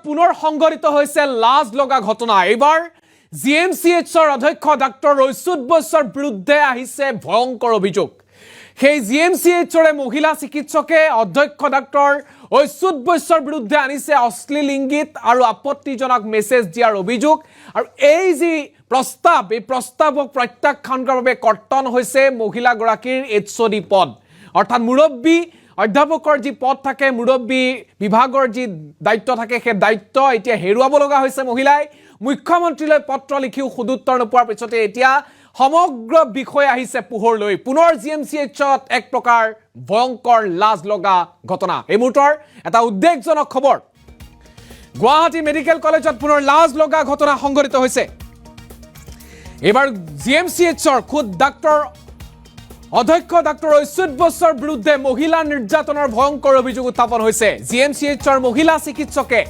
পুনৰ সংঘটিত হৈছে লাজ লগা ঘটনা। এইবাৰ জিএমচিএইচৰ অধ্যক্ষ ডাক্তৰ ঐশ্বত বৈশ্যৰ বিৰুদ্ধে আহিছে ভয়ংকৰ অভিযোগ। সেই জিএমচিএইচৰে মহিলা চিকিৎসকে অধ্যক্ষ ডাক্তৰ ঐশ্বত বৈশ্যৰ বিৰুদ্ধে আনিছে অশ্লীল ইংগিত আৰু আপত্তিজনক মেছেজ দিয়াৰ অভিযোগ। আৰু এই যি প্ৰস্তাৱ, এই প্ৰস্তাৱক প্ৰত্যাখ্যান কৰাৰ বাবে কৰ্তন হৈছে মহিলাগৰাকীৰ এইচঅডি পদ, অৰ্থাৎ মুৰব্বী অধ্যাপকৰ যি পদ থাকে, মুৰব্বী বিভাগৰ যি দায়িত্ব থাকে, সেই দায়িত্ব এতিয়া হেৰুৱাব লগা হৈছে মহিলাই। মুখ্যমন্ত্ৰীলৈ পত্ৰ লিখিও সদুত্তৰ নোপোৱাৰ পিছতে এতিয়া সমগ্ৰ বিষয় আহিছে পোহৰলৈ। পুনৰ জিএমচিএইচত এক প্ৰকাৰ ভয়ংকৰ লাজ লগা ঘটনা। এই মুহূৰ্তৰ এটা উদ্বেগজনক খবৰ, গুৱাহাটী মেডিকেল কলেজত পুনৰ লাজ লগা ঘটনা সংঘটিত হৈছে। এইবাৰ জিএমচিএইচৰ খুদ অধ্যক্ষ ডাক্তৰ ঐশ্বত বৈশ্যৰ বিৰুদ্ধে মহিলা নিৰ্যাতনৰ ভয়ংকৰ অভিযোগ উত্থাপন হৈছে। জিএমচিএইচৰ মহিলা চিকিৎসকে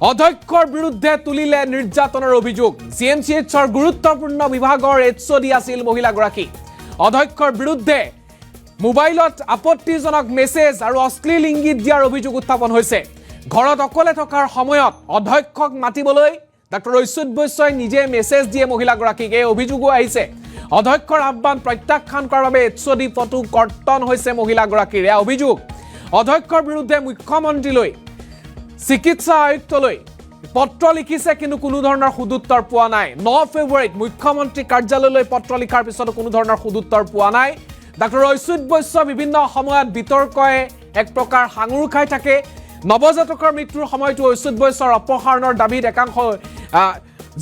অধ্যক্ষৰ বিৰুদ্ধে তুলিলে নিৰ্যাতনৰ অভিযোগ। জিএমচিএইচৰ গুৰুত্বপূৰ্ণ বিভাগৰ এইচঅডি আছিল মহিলাগৰাকী। অধ্যক্ষৰ বিৰুদ্ধে মোবাইলত আপত্তিজনক মেছেজ আৰু অশ্লীল ইংগিত দিয়াৰ অভিযোগ উত্থাপন হৈছে। ঘৰত অকলে থকাৰ সময়ত অধ্যক্ষক মাতিবলৈ ডাক্তৰ ঐশ্বত বৈশ্যই নিজে মেছেজ দিয়ে মহিলাগৰাকীক, এই অভিযোগো আহিছে। অধ্যক্ষৰ আহ্বান প্ৰত্যাখ্যান কৰাৰ বাবে এইচঅডি পদটো কৰ্তন হৈছে মহিলাগৰাকীৰ, এয়া অভিযোগ। অধ্যক্ষৰ বিৰুদ্ধে মুখ্যমন্ত্ৰীলৈ, চিকিৎসা আয়ুক্তলৈ পত্ৰ লিখিছে, কিন্তু কোনো ধৰণৰ সদুত্তৰ পোৱা নাই। 9 ফেব্ৰুৱাৰীত মুখ্যমন্ত্ৰী কাৰ্যালয়লৈ পত্ৰ লিখাৰ পিছতো কোনো ধৰণৰ সদুত্তৰ পোৱা নাই। ডাক্তৰ ঐশ্বত বৈশ্য বিভিন্ন সময়ত বিতৰ্কই এক প্ৰকাৰ সাঙুৰ খাই থাকে। নৱজাতকৰ মৃত্যুৰ সময়তো ঐশ্বত বৈশ্যৰ অপসাৰণৰ দাবীত একাংশ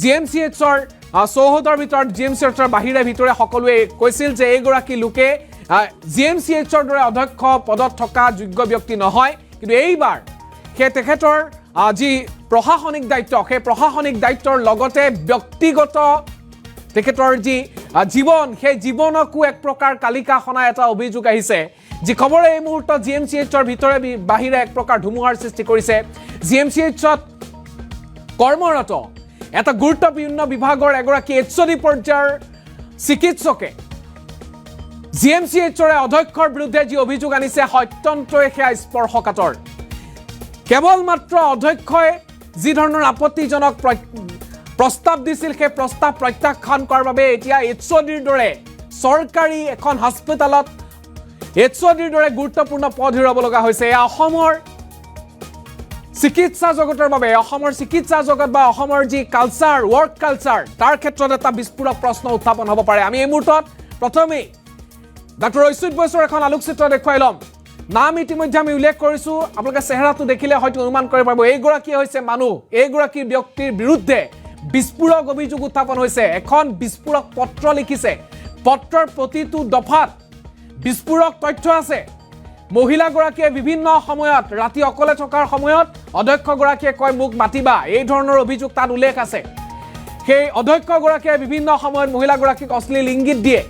জিএমচিএইচৰ চৌহদৰ ভিতৰত, জিএমচিএইচৰ বাহিৰে ভিতৰে সকলোৱে কৈছিল যে এইগৰাকী লোকে জিএমচিএইচৰ দৰে অধ্যক্ষ পদত থকা যোগ্য ব্যক্তি নহয়। কিন্তু এইবাৰ সেই তেখেতৰ যি প্ৰশাসনিক দায়িত্ব, সেই প্ৰশাসনিক দায়িত্বৰ লগতে ব্যক্তিগত তেখেতৰ যি জীৱন, সেই জীৱনকো এক প্ৰকাৰ কালিকা সনাই এটা অভিযোগ আহিছে, যি খবৰে এই মুহূৰ্তত জিএমচিএইচৰ ভিতৰে বাহিৰে এক প্ৰকাৰ ধুমুহাৰ সৃষ্টি কৰিছে। জিএমচিএইচত কৰ্মৰত এটা গুৰুত্বপূৰ্ণ বিভাগৰ এগৰাকী এইচঅডি পৰ্যায়ৰ চিকিৎসকে জিএমচিএইচৰে অধ্যক্ষৰ বিৰুদ্ধে যি অভিযোগ আনিছে, অত্যন্তই সেয়া স্পৰ্শকাতৰ। কেৱল মাত্ৰ অধ্যক্ষই যি ধৰণৰ আপত্তিজনক প্ৰস্তাৱ দিছিল, সেই প্ৰস্তাৱ প্ৰত্যাখ্যান কৰাৰ বাবে এতিয়া এইচঅডিৰ দৰে চৰকাৰী এখন হস্পিটেলত এইচঅডিৰ দৰে গুৰুত্বপূৰ্ণ পদ হেৰুৱাব লগা হৈছে। এয়া অসমৰ চিকিৎসা জগতৰ বাবে, অসমৰ চিকিৎসা জগত বা অসমৰ যি কালচাৰ, ৱৰ্ক কালচাৰ, তাৰ ক্ষেত্ৰত এটা বিস্ফোৰক প্ৰশ্ন উত্থাপন হ'ব পাৰে। আমি এই মুহূৰ্তত প্ৰথমেই ডাক্তৰ ঐশ্বত বৈশ্যৰ এখন আলোকচিত্ৰ দেখুৱাই ল'ম। নাম ইতিমধ্যে আমি উল্লেখ কৰিছোঁ, আপোনালোকে চেহেৰাটো দেখিলে হয়তো অনুমান কৰিব পাৰিব এইগৰাকী হৈছে মানুহ। এইগৰাকী ব্যক্তিৰ বিৰুদ্ধে বিস্ফোৰক অভিযোগ উত্থাপন হৈছে। এখন বিস্ফোৰক পত্ৰ লিখিছে, পত্ৰৰ প্ৰতিটো দফাত বিস্ফোৰক তথ্য আছে। মহিলাগৰাকীয়ে বিভিন্ন সময়ত ৰাতি অকলে থকাৰ সময়ত অধ্যক্ষগৰাকীয়ে কয় মোক মাতিবা, এই ধৰণৰ অভিযোগ তাত উল্লেখ আছে। সেই অধ্যক্ষগৰাকীয়ে বিভিন্ন সময়ত মহিলাগৰাকীক অশ্লীল ইংগিত দিয়ে।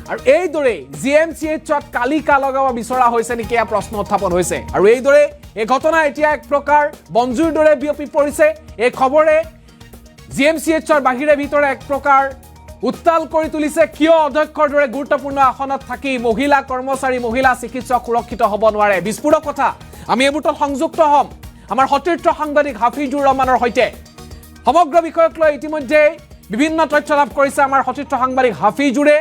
আৰু এইদৰে জিএমচিএইচত কালিকা লগাব বিচৰা হৈছে নেকি, এয়া প্ৰশ্ন উত্থাপন হৈছে। আৰু এইদৰে এই ঘটনা এতিয়া এক প্ৰকাৰ বনজুইৰ দৰে বিয়পি পৰিছে। এই খবৰে জিএমচিএইচৰ বাহিৰে ভিতৰে এক প্ৰকাৰ উত্তাল কৰি তুলিছে। কিয় অধ্যক্ষৰ দৰে গুৰুত্বপূৰ্ণ আসনত থাকি মহিলা কৰ্মচাৰী, মহিলা চিকিৎসক সুৰক্ষিত হ'ব নোৱাৰে? বিস্ফোৰক কথা। আমি এই মুহূৰ্তত সংযুক্ত হ'ম আমাৰ সতীৰ্থ সাংবাদিক হাফিজুৰ ৰহমানৰ সৈতে। সমগ্ৰ বিষয়ক লৈ ইতিমধ্যে বিভিন্ন তথ্য লাভ কৰিছে আমাৰ সতীৰ্থ সাংবাদিক হাফিজুৰে।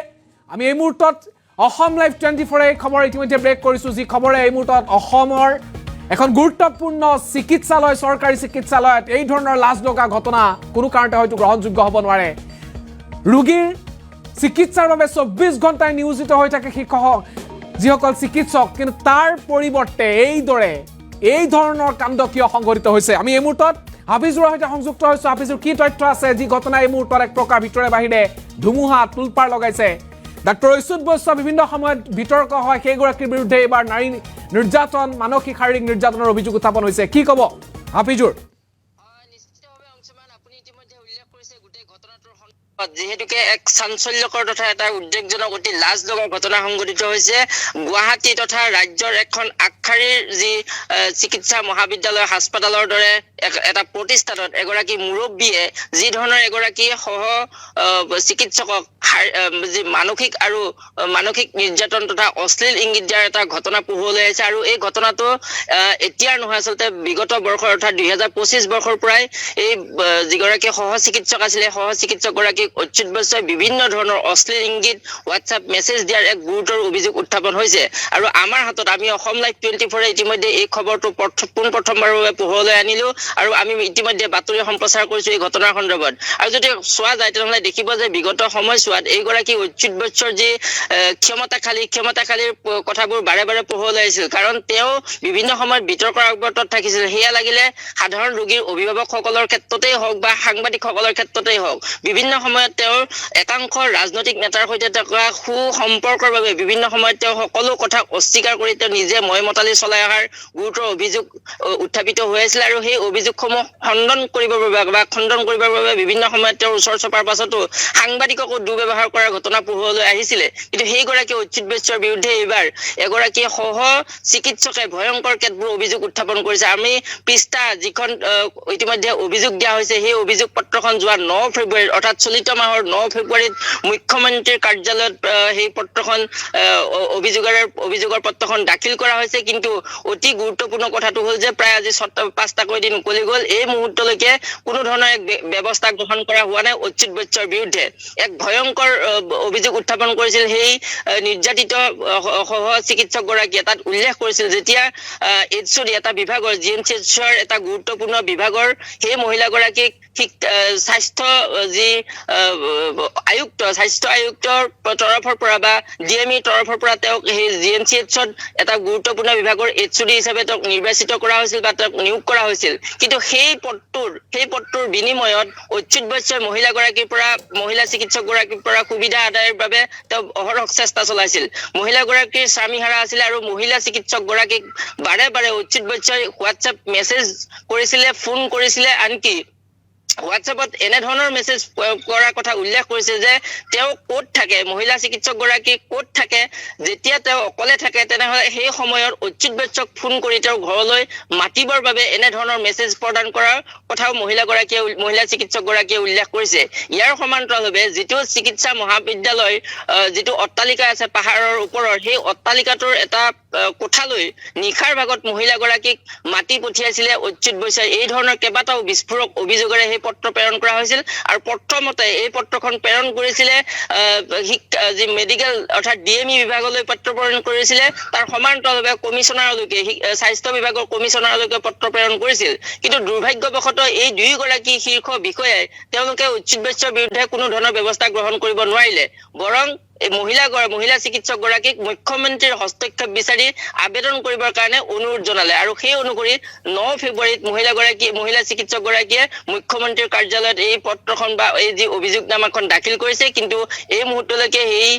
আমি এই মুহূৰ্তত অসম লাইভ 24 এই খবৰ ইতিমধ্যে ব্ৰেক কৰিছোঁ, যি খবৰে এই মুহূৰ্তত অসমৰ এখন গুৰুত্বপূৰ্ণ চিকিৎসালয়, চৰকাৰী চিকিৎসালয়ত এই ধৰণৰ লাজ লগা ঘটনা কোনো কাৰণতে হয়তো গ্ৰহণযোগ্য হ'ব নোৱাৰে। ৰোগীৰ চিকিৎসাৰ বাবে 24 ঘণ্টাই নিয়োজিত হৈ থাকে যিসকল চিকিৎসক, কিন্তু তাৰ পৰিৱৰ্তে এই ধৰণৰ কাণ্ড কিয় সংঘটিত হৈছে? আমি এই মুহূৰ্তত হাফিজুৰৰ সৈতে সংযুক্ত হৈছোঁ। হাফিজুৰ, কি তথ্য আছে যি ঘটনা এই মুহূৰ্তত এক প্ৰকাৰ ভিতৰে বাহিৰে ধুমুহা তোলপাৰ লগাইছে? ডাক্তৰ ঐশ্বত বৈশ্য বিভিন্ন সময়ত বিতৰ্ক হয়, সেইগৰাকীৰ বিৰুদ্ধে এইবাৰ নাৰী নিৰ্যাতন, মানসিক শাৰীৰিক নিৰ্যাতনৰ অভিযোগ উত্থাপন হৈছে। কি ক'ব হাফিজুৰ? যিহেতুকে এক চাঞ্চল্যকৰ তথা এটা উদ্বেগজনক অতি লাজ লগা ঘটনা সংঘটিত হৈছে গুৱাহাটী তথা ৰাজ্যৰ এখন আগশাৰীৰ যি চিকিৎসা মহাবিদ্যালয় হাস্পতালৰ দৰে এটা প্ৰতিষ্ঠানত এগৰাকী মুৰব্বীয়ে যি ধৰণৰ এগৰাকী সহ চিকিৎসকক যি মানসিক নিৰ্যাতন তথা অশ্লীল ইংগিত দিয়াৰ এটা ঘটনা পোহৰলৈ আহিছে আৰু এই ঘটনাটো এতিয়াৰ নহয় আচলতে বিগত বৰ্ষৰ অৰ্থাৎ 2025 বৰ্ষৰ পৰাই এই যিগৰাকী সহ চিকিৎসক আছিলে সহ চিকিৎসক গৰাকী অচ্যুত বৈশ্যই বিভিন্ন ধৰণৰ অশ্লীল ইংগিত হোৱাটছআপ মেছেজ দিয়াৰ এক গুৰুতৰ অভিযোগ উত্থাপন হৈছে আৰু আমাৰ হাতত আমি অসম লাইভ 24 ইতিমধ্যে এই খবৰটো প্ৰথমবাৰৰ বাবে পোহৰলৈ আনিলো আৰু আমি ইতিমধ্যে বাতৰি সম্প্ৰচাৰ কৰিছো এই ঘটনাৰ সন্দৰ্ভত আৰু যদি চোৱা যায় তেনেহ'লে দেখিব যে বিগত সময়ছোৱাত এইগৰাকী অচ্যুত বৈশ্যৰ যি ক্ষমতাশালীৰ কথাবোৰ বাৰে বাৰে পোহৰলৈ আহিছিল কাৰণ তেওঁ বিভিন্ন সময়ত বিতৰ্কৰ অৱতত থাকিছিল সেয়া লাগিলে সাধাৰণ ৰোগীৰ অভিভাৱকসকলৰ ক্ষেত্ৰতেই হওক বা সাংবাদিকসকলৰ ক্ষেত্ৰতেই হওক বিভিন্ন সময়ত তেওঁৰ একাংশ ৰাজনৈতিক নেতাৰ সৈতে থকা সুসম্পৰ্কৰ বাবে বিভিন্ন সময়ত তেওঁ সকলো কথা অস্বীকাৰ কৰি তেওঁ নিজে মতালি চলাই অহাৰ গুৰুতৰ অভিযোগ উত্থাপিত হৈ আছিল আৰু সেই অভিযোগসমূহ খণ্ডন কৰিবৰ বাবে বিভিন্ন সময়ত তেওঁৰ ওচৰ চপাৰ পাছতো সাংবাদিককো দুৰ্ব্যৱহাৰ কৰাৰ ঘটনা পোহৰলৈ আহিছিলে কিন্তু সেইগৰাকী অচ্যুত বৈশ্যৰ বিৰুদ্ধে এইবাৰ এগৰাকী সহ চিকিৎসকে ভয়ংকৰ কেতবোৰ অভিযোগ উত্থাপন কৰিছে আমি পৃষ্ঠা যিখন ইতিমধ্যে অভিযোগ দিয়া হৈছে সেই অভিযোগ পত্ৰখন যোৱা 9 ফেব্ৰুৱাৰী অৰ্থাৎ চলিত মাহৰ 9 ফেব্ৰুৱাৰীত মুখ্যমন্ত্ৰীৰ কাৰ্যালয়ত সেই পত্ৰখন অভিযোগৰ পত্ৰখন দাখিল কৰা হৈছে কিন্তু অতি গুৰুত্বপূৰ্ণ কথাটো হ'ল যে প্ৰায় আজি 5টাকৈ দিন উকলি গ'ল এই মুহূৰ্তলৈকে কোনো ধৰণৰ এক ব্যৱস্থা গ্ৰহণ কৰা হোৱা নাই অচ্যুত বৈশ্যৰ বিৰুদ্ধে এক ভয়ংকৰ অভিযোগ উত্থাপন কৰিছিল সেই নিৰ্যাতিত সহ চিকিৎসক গৰাকীয়ে তাত উল্লেখ কৰিছিল যেতিয়া এইচঅডি এটা বিভাগৰ জিএমচিএইচৰ এটা গুৰুত্বপূৰ্ণ বিভাগৰ সেই মহিলাগৰাকীক স্বাস্থ্য যি স্বাস্থ্য আয়ুক্তৰ তৰফৰ পৰা বা ডিএমইৰ তৰফৰ পৰা তেওঁক সেই জিএমচিএইচত এটা গুৰুত্বপূৰ্ণ বিভাগৰ এইচঅডি হিচাপে তেওঁক নিৰ্বাচিত কৰা হৈছিল বা তেওঁক নিয়োগ কৰা হৈছিল কিন্তু সেই পদটোৰ বিনিময়ত অচ্যুত বৈশ্যই মহিলা চিকিৎসক গৰাকীৰ পৰা সুবিধা আদায়ৰ বাবে তেওঁ অহৰহ চেষ্টা চলাইছিল মহিলাগৰাকীৰ স্বামীহাৰা আছিল আৰু মহিলা চিকিৎসক গৰাকীক বাৰে বাৰে অচ্যুত বৈশ্যই হোৱাটছআপ মেছেজ কৰিছিলে ফোন কৰিছিলে আনকি হোৱাটছআপত এনেধৰণৰ মেছেজ কৰাৰ কথা উল্লেখ কৰিছে যে তেওঁ ক'ত থাকে মহিলা চিকিৎসক গৰাকী ক'ত থাকে যেতিয়া তেওঁ অকলে থাকে তেনেহ'লে সেই সময়ত অচ্যুত বৈশ্যক ফোন কৰি তেওঁ ঘৰলৈ মাতিবৰ বাবে এনেধৰণৰ মেছেজ প্ৰদান কৰাৰ কথাও মহিলা চিকিৎসক গৰাকীয়ে উল্লেখ কৰিছে ইয়াৰ সমান্তৰালভাৱে যিটো চিকিৎসা মহাবিদ্যালয় যিটো অট্টালিকা আছে পাহাৰৰ ওপৰৰ সেই অট্টালিকাটোৰ এটা কোঠালৈ নিশাৰ ভাগত মহিলাগৰাকীক মাতি পঠিয়াইছিলে অচ্যুত বৈশ্যই এই ধৰণৰ কেইবাটাও বিস্ফোৰক অভিযোগেৰে সেই পত্ৰ প্ৰেৰণ কৰা হৈছিল আৰু প্ৰথমতে এই পত্ৰখন প্ৰেৰণ কৰিছিলে যি মেডিকেল অৰ্থাৎ ডিএমই বিভাগলৈ পত্ৰ প্ৰেৰণ কৰিছিলে তাৰ সমান্তৰালভাৱে কমিশনাৰলৈকে স্বাস্থ্য বিভাগৰ কমিশনাৰলৈকে পত্ৰ প্ৰেৰণ কৰিছিল কিন্তু দুৰ্ভাগ্যবশতঃ এই দুয়োগৰাকী শীৰ্ষ বিষয়াই তেওঁলোকে অচ্যুত বৈশ্যৰ বিৰুদ্ধে কোনো ধৰণৰ ব্যৱস্থা গ্ৰহণ কৰিব নোৱাৰিলে বৰং এই মহিলা চিকিৎসক গৰাকীক মুখ্যমন্ত্ৰীৰ হস্তক্ষেপ বিচাৰি আবেদন কৰিবৰ কাৰণে অনুৰোধ জনালে আৰু সেই অনুসৰি 9 ফেব্ৰুৱাৰীত মহিলা চিকিৎসক গৰাকীয়ে মুখ্যমন্ত্ৰীৰ কাৰ্যালয়ত এই পত্ৰখন বা এই যি অভিযোগনামাখন দাখিল কৰিছে কিন্তু এই মুহূৰ্তলৈকে এই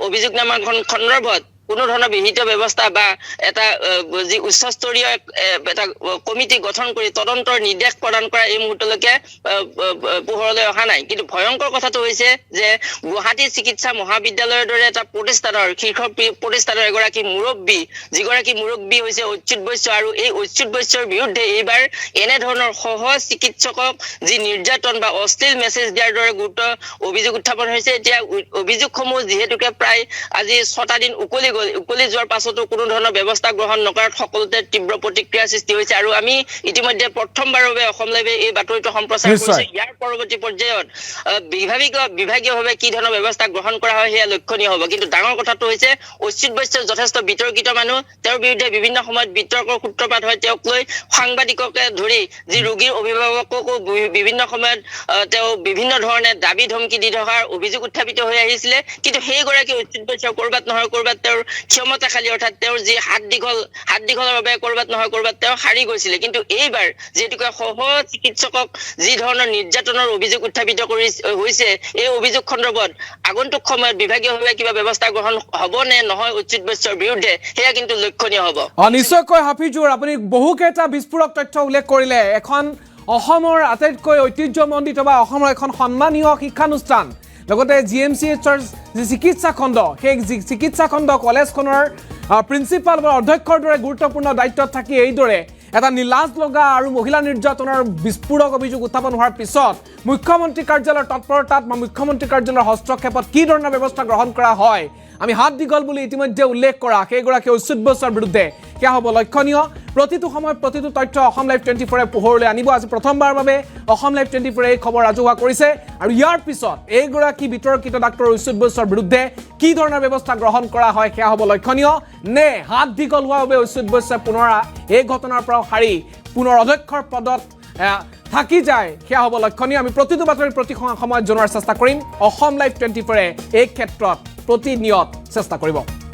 অভিযোগনামাখন সন্দৰ্ভত কোনো ধৰণৰ বিহিত ব্যৱস্থা বা এটা যি উচ্চস্তৰীয় এটা কমিটি গঠন কৰি তদন্তৰ নিৰ্দেশ প্ৰদান কৰা এই মুহূৰ্তলৈকে পোহৰলৈ অহা নাই কিন্তু ভয়ংকৰ কথাটো হৈছে যে গুৱাহাটী চিকিৎসা মহাবিদ্যালয়ৰ দৰে এটা প্ৰতিষ্ঠানৰ শীৰ্ষ প্ৰতিষ্ঠানৰ এগৰাকী যিগৰাকী মুৰব্বী হৈছে অচ্যুত বৈশ্য আৰু এই অচ্যুত বৈশ্যৰ বিৰুদ্ধে এইবাৰ এনেধৰণৰ সহ চিকিৎসকক যি নিৰ্যাতন বা অশ্লীল মেছেজ দিয়াৰ দৰে গুৰুত্ব অভিযোগ উত্থাপন হৈছে এতিয়া অভিযোগসমূহ যিহেতুকে প্ৰায় আজি 6টা দিন উকলি যোৱাৰ পাছতো কোনো ধৰণৰ ব্যৱস্থা গ্ৰহণ নকৰাত সকলোতে তীব্ৰ প্ৰতিক্ৰিয়াৰ সৃষ্টি হৈছে আৰু আমি ইতিমধ্যে প্ৰথমবাৰৰ বাবে অসম লাইভে এই বাতৰিটো সম্প্ৰচাৰ কৰিছে ইয়াৰ পৰৱৰ্তী পৰ্যায়ত বিভাগীয়ভাৱে কি ধৰণৰ ব্যৱস্থা গ্ৰহণ কৰা হয় সেয়া লক্ষণীয় হ'ব কিন্তু ডাঙৰ কথাটো হৈছে অচ্যুত বৈশ্য যথেষ্ট বিতৰ্কিত মানুহ তেওঁৰ বিৰুদ্ধে বিভিন্ন সময়ত বিতৰ্কৰ সূত্ৰপাত হয় তেওঁক লৈ সাংবাদিককে ধৰি যি ৰোগীৰ অভিভাৱককো বিভিন্ন সময়ত তেওঁ বিভিন্ন ধৰণে দাবী ধমকি দি থকাৰ অভিযোগ উত্থাপিত হৈ আহিছিলে কিন্তু সেইগৰাকী অচ্যুত বৈশ্য কৰবাত নহয় কৰবাত তেওঁৰ ক্ষমতাশালী অৰ্থাৎ তেওঁৰ যি হাত দীঘলৰ বাবে কৰবাত নহয় কৰবাত তেওঁ হাৰি গৈছিলে কিন্তু এইবাৰ যেহেতুকে সহ চিকিৎসকক যি ধৰণৰ নিৰ্যাতনৰ অভিযোগ উত্থাপিত হৈছে এই অভিযোগ সন্দৰ্ভত আগন্তুক সময়ত বিভাগীয়ভাৱে কিবা ব্যৱস্থা গ্ৰহণ হ'ব নে নহয় অচ্যুত বৈশ্যৰ বিৰুদ্ধে সেয়া কিন্তু লক্ষণীয় হ'ব নিশ্চয়কৈ হাফিজুৰ আপুনি বহুকেইটা বিস্ফোৰক তথ্য উল্লেখ কৰিলে এখন অসমৰ আটাইতকৈ ঐতিহ্যমণ্ডিত বা অসমৰ এখন সন্মানীয় শিক্ষানুষ্ঠান লগতে GMCHৰ যি চিকিৎসা খণ্ড সেই চিকিৎসা খণ্ড কলেজখনৰ প্ৰিন্সিপাল বা অধ্যক্ষৰ দৰে গুৰুত্বপূৰ্ণ দায়িত্বত থাকি এইদৰে এটা নিলাজ লগা আৰু মহিলা নিৰ্যাতনৰ বিস্ফোৰক অভিযোগ উত্থাপন হোৱাৰ পিছত মুখ্যমন্ত্ৰী কাৰ্যালয়ৰ তৎপৰতাত বা মুখ্যমন্ত্ৰী কাৰ্যালয়ৰ হস্তক্ষেপত কি ধৰণৰ ব্যৱস্থা গ্ৰহণ কৰা হয় আমি হাত দীঘল বুলি ইতিমধ্যে উল্লেখ কৰা সেইগৰাকী অচ্যুত বসুৰ বিৰুদ্ধে কিয় হ'ব লক্ষণীয় প্ৰতিটো সময়ত প্ৰতিটো তথ্য অসম লাইভ 24 পোহৰলৈ আনিব আজি প্ৰথমবাৰৰ বাবে অসম লাইভ 24 এই খবৰ ৰাজহুৱা কৰিছে আৰু ইয়াৰ পিছত এইগৰাকী বিতৰ্কিত ডাক্তৰ অচ্যুত বসুৰ বিৰুদ্ধে কি ধৰণৰ ব্যৱস্থা গ্ৰহণ কৰা হয় কিয় হ'ব লক্ষণীয় নে হাত দীঘল হোৱাৰ বাবে অচ্যুত বসুৱে পুনৰ এই ঘটনাৰ পৰা সাৰি পুনৰ অধ্যক্ষৰ পদত থাকি যায় কিয় হ'ব লক্ষণীয় আমি প্ৰতিটো বাতৰি প্ৰতি সময়ত জনোৱাৰ চেষ্টা কৰিম অসম লাইভ 24 এই ক্ষেত্ৰত প্ৰতিনিয়ত চেষ্টা কৰিব